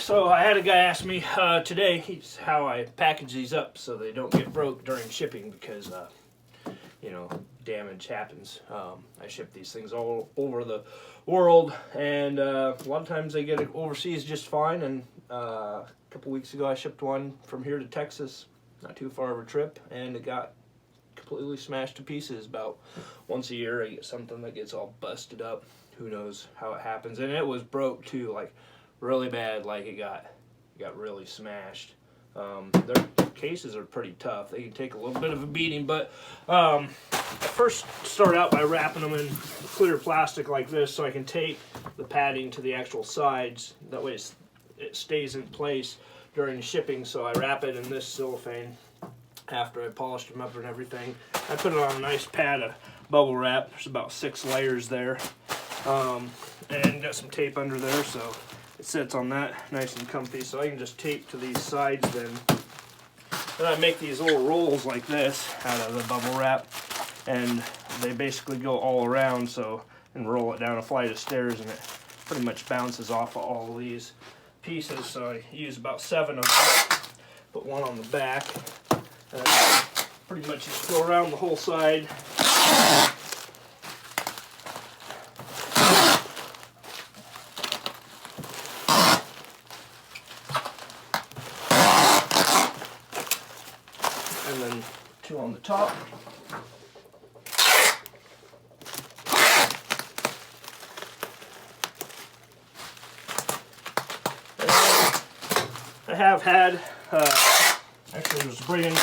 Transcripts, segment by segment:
So I had a guy ask me today how I package these up so they don't get broke during shipping because, you know, damage happens. I ship these things all over the world, and a lot of times they get overseas just fine. And a couple weeks ago I shipped one from here to Texas, not too far of a trip, and it got completely smashed to pieces. About once a year I get something that gets all busted up. Who knows how it happens. And it was broke too, like really bad, like it got really smashed. Their cases are pretty tough. They can take a little bit of a beating, but I first start out by wrapping them in clear plastic like this so I can tape the padding to the actual sides. That way it stays in place during the shipping. So I wrap it in this cellophane after I polished them up and everything. I put it on a nice pad of bubble wrap. There's about 6 layers there, and got some tape under there so it sits on that nice and comfy. So I can just tape to these sides then. Then I make these little rolls like this out of the bubble wrap, and they basically go all around, so, and roll it down a flight of stairs, and it pretty much bounces off of all these pieces. So I use about 7 of them, put one on the back, and pretty much just go around the whole side. And then 2 on the top. I have had, actually I was bringing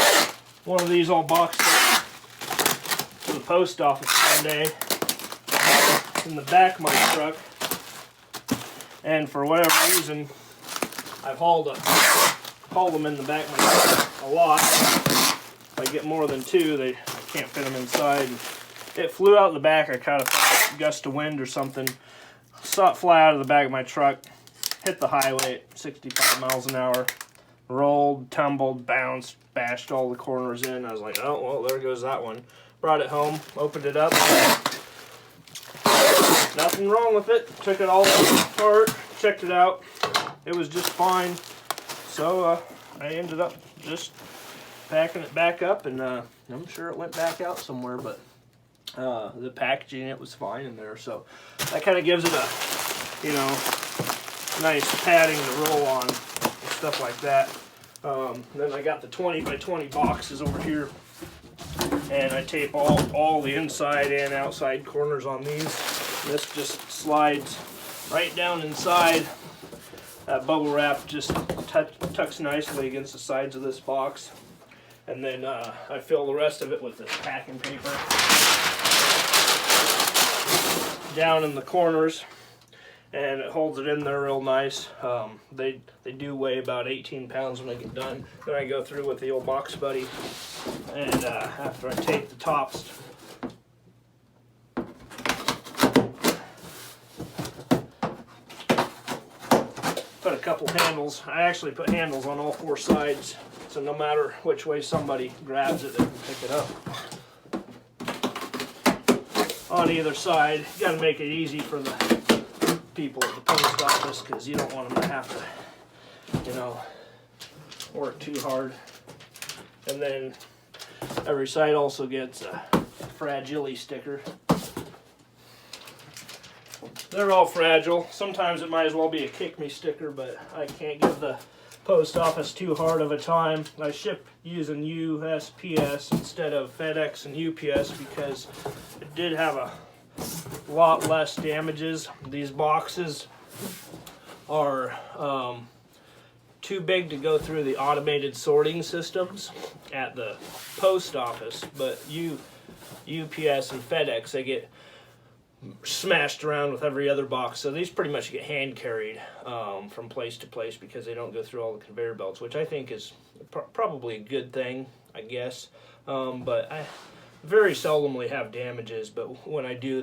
one of these all boxed up to the post office one day in the back of my truck, and for whatever reason I've hauled them in the back of my truck a lot. If I get more than 2, I can't fit them inside. And it flew out the back. I caught a gust of wind or something, saw it fly out of the back of my truck, hit the highway at 65 miles an hour, rolled, tumbled, bounced, bashed all the corners in. I was like, oh, well, there goes that one. Brought it home, opened it up. Nothing wrong with it. Took it all apart, checked it out. It was just fine. So I ended up just packing it back up, and I'm sure it went back out somewhere, but the packaging, it was fine in there. So that kind of gives it a, you know, nice padding to roll on and stuff like that. Then I got the 20 by 20 boxes over here, and I tape all the inside and outside corners on these. This just slides right down inside. That bubble wrap just tucks nicely against the sides of this box. And then I fill the rest of it with this packing paper down in the corners, and it holds it in there real nice. They do weigh about 18 pounds when I get done. Then I go through with the old box buddy, and after I tape the tops, put a couple handles. I actually put handles on all 4 sides, so no matter which way somebody grabs it, they can pick it up. On either side, you got to make it easy for the people at the post office, because you don't want them to have to, you know, work too hard. And then every side also gets a fragile sticker. They're all fragile. Sometimes it might as well be a kick me sticker, but I can't give the post office too hard of a time. I ship using USPS instead of FedEx and UPS because it did have a lot less damages. These boxes are too big to go through the automated sorting systems at the post office, but UPS and FedEx, they get smashed around with every other box. So these pretty much get hand carried from place to place because they don't go through all the conveyor belts, which I think is probably a good thing, I guess. But I very seldomly have damages, but when I do,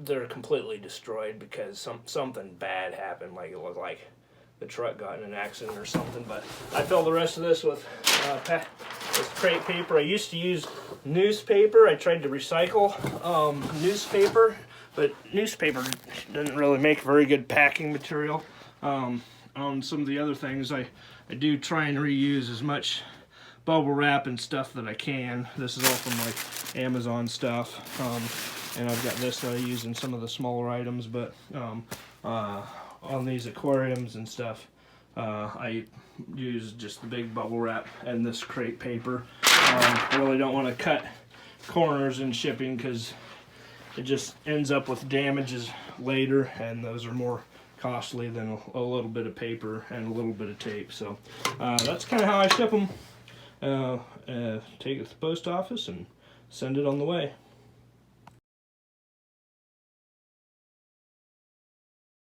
they're completely destroyed because something bad happened. Like it looked like the truck got in an accident or something. But I fill the rest of this with crate paper. I used to use newspaper. I tried to recycle newspaper, but newspaper doesn't really make very good packing material. On some of the other things, I do try and reuse as much bubble wrap and stuff that I can. This is all from like Amazon stuff, and I've got this that I use in some of the smaller items, but on these aquariums and stuff, I use just the big bubble wrap and this crepe paper. I really don't want to cut corners in shipping because it just ends up with damages later, and those are more costly than a little bit of paper and a little bit of tape. So that's kind of how I ship them. Take it to the post office and send it on the way.